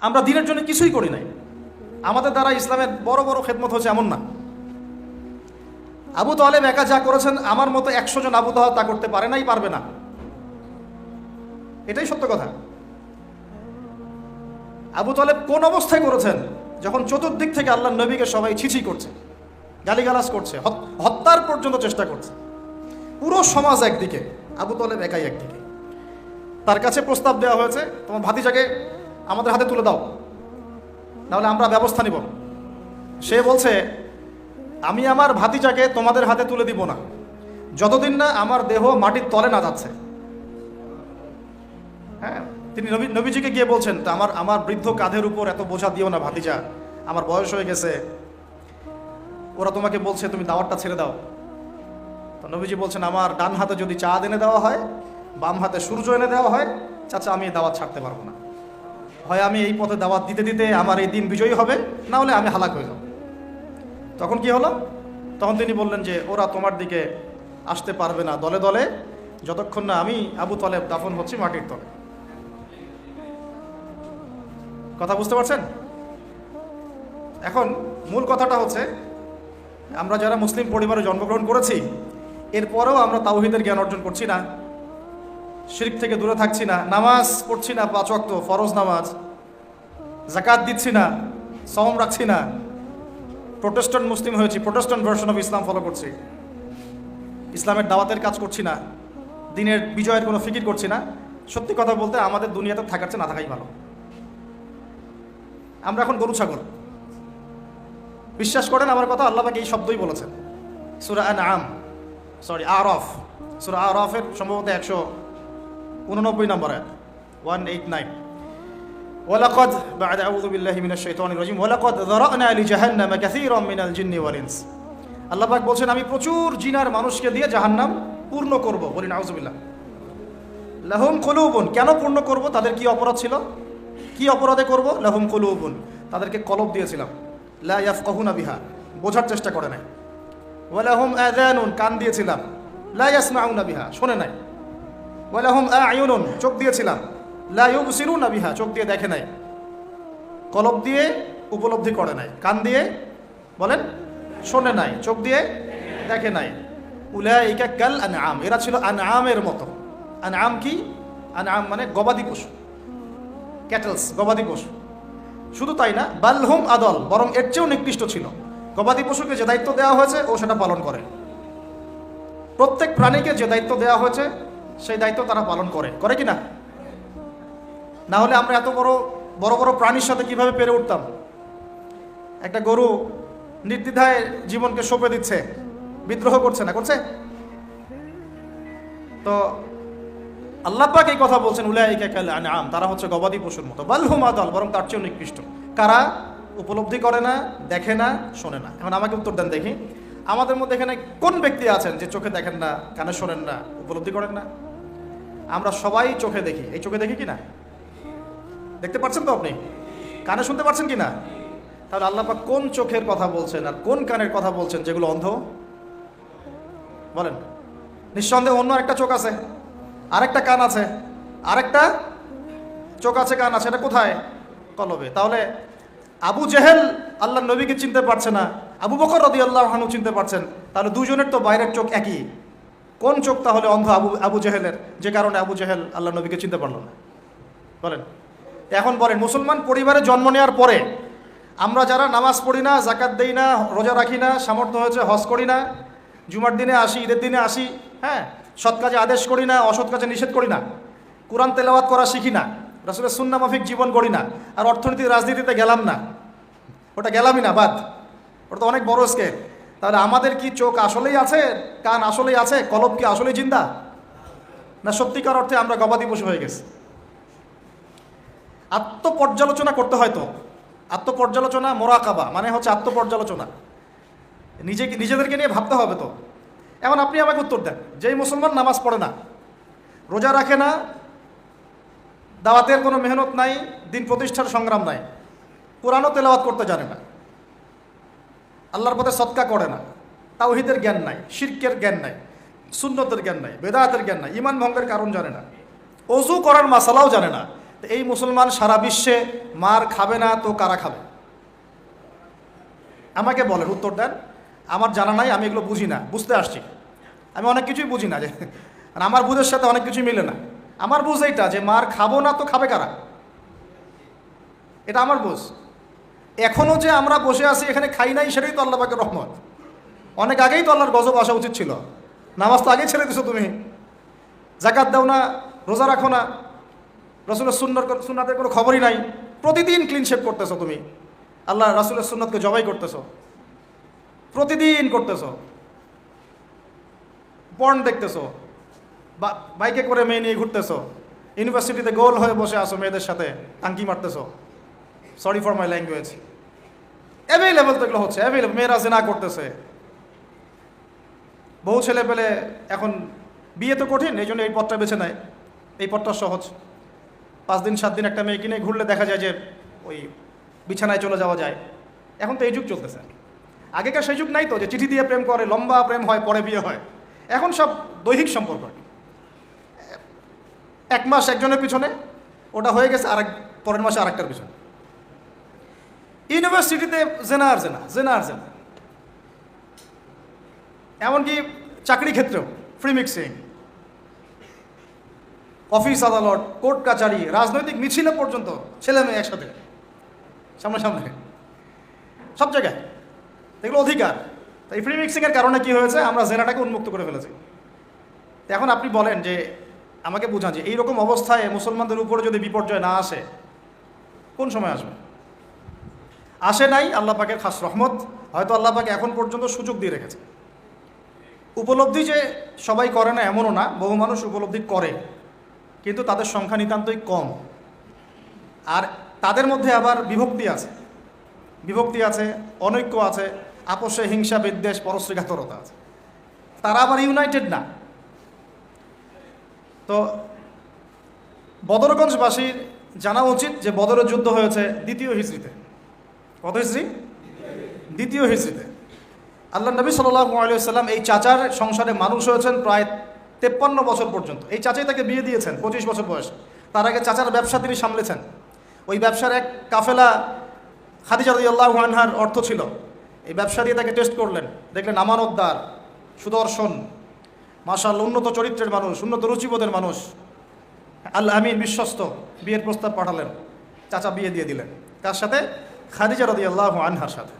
আমরা দিনের জন্য কিছুই করি নাই, আমাদের দ্বারা ইসলামের বড় বড় খেদমত হচ্ছে এমন না। আবু তালেব একা যা করেছেন আমার মতো 100 জন আবু তালেব তা করতে পারে নাই, পারবে না, এটাই সত্য কথা। আবু তালেব কোন অবস্থায় করেছেন? যখন চতুর্দিক থেকে আল্লাহর নবীকে সবাই ছিছি করছে, গালিগালাজ করছে, হত্যার পর্যন্ত চেষ্টা করছে, পুরো সমাজ একদিকে, আবু তালেব একাই একদিকে। তার কাছে প্রস্তাব দেওয়া হয়েছে, তোমার ভাতিজাকে আমাদের হাতে তুলে দাও, নাহলে আমরা ব্যবস্থা নিব। সে বলছে, আমি আমার ভাতিজাকে তোমাদের হাতে তুলে দিব না যতদিন না আমার দেহ মাটির তলে না যাচ্ছে। হ্যাঁ, তিনি নবীজিকে গিয়ে বলছেন, তা আমার বৃদ্ধ কাঁধের উপর এত বোঝা দিও না ভাতিজা, আমার বয়স হয়ে গেছে, ওরা তোমাকে বলছে তুমি দাওয়াতটা ছেড়ে দাও। তো নবীজি বলছেন, আমার ডান হাতে যদি চাঁদ এনে দেওয়া হয়, বাম হাতে সূর্য এনে দেওয়া হয়, চাচা আমি এই দাওয়াত ছাড়তে পারবো না। হয় আমি এই পথে দাওয়াত দিতে দিতে আমার এই দিন বিজয়ী হবে, না হলে আমি হালাক হয়ে যাব। তখন কি হলো? তখন তিনি বললেন যে ওরা তোমার দিকে আসতে পারবে না দলে দলে যতক্ষণ না আমি আবু তালেব দাফন হচ্ছি মাটির তলে। কথা বুঝতে পারছেন? এখন মূল কথাটা হচ্ছে, আমরা যারা মুসলিম পরিবারে জন্মগ্রহণ করেছি, এরপরেও আমরা তাওহীদের জ্ঞান অর্জন করছি না, শিরক থেকে দূরে থাকছি না, নামাজ পড়ছি না 5 ওয়াক্ত ফরজ নামাজ, যাকাত দিচ্ছি না, সওম রাখছি না, প্রোটেস্ট্যান্ট মুসলিম হয়েছি, Protestant version of Islam follow করছি, ইসলামের দাওয়াতের কাজ করছি না, দিনের বিজয়ের কোনো ফিকির করছি না। সত্যি কথা বলতে আমাদের দুনিয়াতে থাকার চেয়ে না থাকাই ভালো। আমরা এখন গরু ছাগল। বিশ্বাস করেন আমার কথা, আল্লাহ পাক এই শব্দই বলেছেন সূরা আরাফ, সূরা আরাফের সম্ভবত 189 নম্বর আয়াত, 189। ওয়ালাকাদ বা'দা আউযু বিল্লাহি মিনাশ শাইতানির রাজিম ওয়ালাকাদ যারানা লিজাহান্নামা কাসীরাম মিনাল জিন্নি ওয়াল ইনস। আল্লাহ পাক বলছেন, আমি প্রচুর জিন আর মানুষকে দিয়ে জাহান্নাম পূর্ণ করব। বলি নাউযুবিল্লাহ। লাহুম কুলুবুন, কেন পূর্ণ করব? তাদের কি অপরাধ ছিল? কি অপরাধে করব? লাহুম কুলুবুন, তাদেরকে কলব দিয়েছিলাম, লা ইয়াফকাহুনা বিহা, বোঝার চেষ্টা করে নাই। ওয়া লাহুম আযানুন, কান দিয়েছিলাম, লা ইয়াসমাউনা বিহা, শোনে নাই। ওয়া লাহুম আ'য়ুনুন, চোখ দিয়েছিলাম, লা ইউবসিরুনা বিহা, চোখ দিয়ে দেখে নাই, কলব দিয়ে উপলব্ধি করে নাই, কান দিয়ে বলেন শোনে নাই, চোখ দিয়ে দেখে নাই। উলাইকা কাল আনআম, এরা ছিল আনআমের মতো। আনআম কি? আনআম মানে গবাদি পশু, ক্যাটেলস, গবাদি পশু। শুধু তাই না, বালহুম আদল, বরং এর চেয়েও নিকৃষ্ট ছিল। গবাদি পশুকে যে দায়িত্ব দেওয়া হয়েছে ও সেটা পালন করে। প্রত্যেক প্রাণীকে যে দায়িত্ব দেওয়া হয়েছে সেই দায়িত্ব তারা পালন করে, করে কি না? না হলে আমরা এত বড় বড় বড় প্রাণীর সাথে কিভাবে পেরে উঠতাম? একটা গরু নির্দ্বিধায় জীবনকে সঁপে দিচ্ছে, বিদ্রোহ করছে না, করছে? তো আল্লাহ পাক এই কথা বলছেন, উলাইকা কাল আনআম, তারা হচ্ছে গবাদি পশুর মতো। বাল হুম আদাল, বরং তার চেয়েও নিকৃষ্ট। কারা? উপলব্ধি করে না, দেখে না, শোনে না। এখন আমাকে উত্তর দেন দেখি, আমাদের মধ্যে এখানে কোন ব্যক্তি আছেন যে চোখে দেখেন না, কানে শোনেন না, উপলব্ধি করেন না? আমরা সবাই চোখে দেখি। এই চোখে দেখি কি না? দেখতে পাচ্ছেন তো আপনি? কানে শুনতে পাচ্ছেন কি না? তাহলে আল্লাহ পাক কোন চোখের কথা বলছেন আর কোন কানের কথা বলছেন যেগুলো অন্ধ? বলেন। নিঃসন্দেহে অন্য একটা চোখ আছে, আরেকটা কান আছে, আরেকটা চোখ আছে, কান আছে, এটা কোথায়? কলবে। তাহলে আবু জেহেল আল্লাহর নবীকে চিনতে পারছে না, আবু বকর রাদিয়াল্লাহু আনহু চিনতে পারছেন, তাহলে দুজনের তো বাইরের চোখ একই। কোন চোখ তাহলে অন্ধ আবু জেহেলের, যে কারণে আবু জেহেল আল্লাহর নবীকে চিনতে পারল না? বলেন। এখন বলেন, মুসলমান পরিবারে জন্ম নেওয়ার পরে আমরা যারা নামাজ পড়ি না, যাকাত দেই না, রোজা রাখি না, সামর্থ্য হয়েছে হজ করি না, জুমার দিনে আসি, ঈদের দিনে আসি, হ্যাঁ, সৎ কাজে আদেশ করি না, অসৎ কাজে নিষেধ করি না, কোরআন তেলাওয়াত করা শিখি না, রাসূলের সুন্নাহ মাফিক জীবন গড়ি না, আর অর্থনীতি রাজনীতিতে গেলাম না, ওটা গেলামই না, বাদ, ওটা তো অনেক বড় স্কেল। তাহলে আমাদের কি চোখ আসলেই আছে, কান আসলেই আছে, কলব কি আসলেই জিন্দা, না সত্যিকার অর্থে আমরা গবাদি পশু হয়ে গেছি? আত্মপর্যালোচনা করতে হয় তো। আত্মপর্যালোচনা, মোরাকাবা মানে হচ্ছে আত্মপর্যালোচনা, নিজেদেরকে নিয়ে ভাবতে হবে তো। এখন আপনি আমাকে উত্তর দেন, যেই মুসলমান নামাজ পড়ে না, রোজা রাখে না, দাওয়াতের কোনো মেহনত নাই, দিন প্রতিষ্ঠার সংগ্রাম নাই, কোরআনও তেলাওয়াত করতে জানে না, আল্লাহর পথে সদকা করে না, তাওহীদের জ্ঞান নাই, শিরকের জ্ঞান নাই, সুন্নতের জ্ঞান নাই, বেদাতের জ্ঞান নাই, ঈমান ভঙ্গের কারণ জানে না, ওযু করার মাসালাও জানে না, তো এই মুসলমান সারা বিশ্বে মার খাবে না তো কারা খাবে? আমাকে বলেন, উত্তর দেন। আমার জানা নাই, আমি এগুলো বুঝি না, বুঝতে আসছি। আমি অনেক কিছুই বুঝি না, যে আমার বুঝের সাথে অনেক কিছুই মিলে না। আমার বুঝ এইটা যে মার খাবো না তো খাবে কারা, এটা আমার বুঝ। এখনও যে আমরা বসে আছি এখানে খাই নাই, সেটাই তো আল্লাহ পাকের রহমত। অনেক আগেই তো আল্লাহর গজব আসা উচিত ছিল। নামাজ তো আগেই ছেড়ে দিছো তুমি, জাকাত দাও না, রোজা রাখো না, রসুলের সুন্নাতের কোনো খবরই নাই, প্রতিদিন ক্লিন শেভ করতেছো তুমি, আল্লাহ রাসুলের সুন্নাতকে জবাই করতেছো, প্রতিদিন করতেছো, পর্ন দেখতেছো, বাইকে করে মেয়ে নিয়ে ঘুরতেছো, ইউনিভার্সিটিতে গোল হয়ে বসে আসো, মেয়েদের সাথে টাঙ্কি মারতেছো। Sorry for my language. Available তো এগুলো হচ্ছে, অ্যাভেলেবল। মেয়েরা জেনা করতেছে, বহু ছেলে পেলে এখন বিয়ে তো কঠিন, এই জন্য এই পথটা বেছে নেয়। এই পথটা সহজ, 5 দিন 7 দিন একটা মেয়ে কিনে ঘুরলে দেখা যায় যে ওই বিছানায় চলে যাওয়া যায়। এখন তো এই যুগ চলতেছে। আগেকার সেই যুগ নাই তো, যে চিঠি দিয়ে প্রেম করে, লম্বা প্রেম হয়, পরে বিয়ে হয়। এখন সব দৈহিক সম্পর্ক, 1 মাস একজনের পিছনে, ওটা হয়ে গেছে পরের মাসে আরেকটার পিছনে। ইউনিভার্সিটিতে জেনা আর জেনা, জেনা আর জেনা, এমনকি চাকরি ক্ষেত্রেও ফ্রি মিক্সিং, অফিস আদালত, কোর্ট কাচারি, রাজনৈতিক মিছিলে পর্যন্ত ছেলে মেয়ে একসাথে সামনে সব জায়গায়, এগুলো অধিকার। তো এই ফ্রি মিক্সিংয়ের কারণে কি হয়েছে, আমরা জেনাটাকে উন্মুক্ত করে ফেলেছি। এখন আপনি বলেন, যে আমাকে বোঝান, যে এইরকম অবস্থায় মুসলমানদের উপরে যদি বিপর্যয় না আসে, কোন সময় আসবে? আসে নাই, আল্লাহ পাকের খাস রহমত। হয়তো আল্লাহ পাক এখন পর্যন্ত সুযোগ দিয়ে রেখেছে। উপলব্ধি যে সবাই করে না এমনও না, বহু মানুষ উপলব্ধি করে, কিন্তু তাদের সংখ্যা নিতান্তই কম। আর তাদের মধ্যে আবার বিভক্তি আছে, অনৈক্য আছে, আপোষে হিংসা, বিদ্বেষ, পরশ্রীঘাতরতা আছে। তারা আবার ইউনাইটেড না। তো বদরগঞ্জবাসীর জানা উচিত যে বদরের যুদ্ধ হয়েছে 2য় হিজরিতে। কত হিজরি? 2য় হিজরিতে। আল্লাহ নবী সাল্লাল্লাহু আলাইহি ওয়াসাল্লাম এই চাচার সংসারে মানুষ হয়েছেন প্রায় 53 বছর পর্যন্ত। এই চাচাই তাকে বিয়ে দিয়েছেন 25 বছর বয়সে। তার আগে চাচার ব্যবসা তিনি সামলেছেন। ওই ব্যবসার এক কাফেলা খাদিজা রাদিয়াল্লাহু আনহার অর্থ ছিল। এই ব্যবসা দিয়ে তাকে টেস্ট করলেন, দেখলেন আমানতদার, সুদর্শন, মাশাআল্লাহ উন্নত চরিত্রের মানুষ, উন্নত রুচিবোধের মানুষ, আল্লাহ আমিন, বিশ্বস্ত। বিয়ের প্রস্তাব পাঠালেন, চাচা বিয়ে দিয়ে দিলেন। কার সাথে? খাদিজা রাদিয়াল্লাহু আনহার সাথে।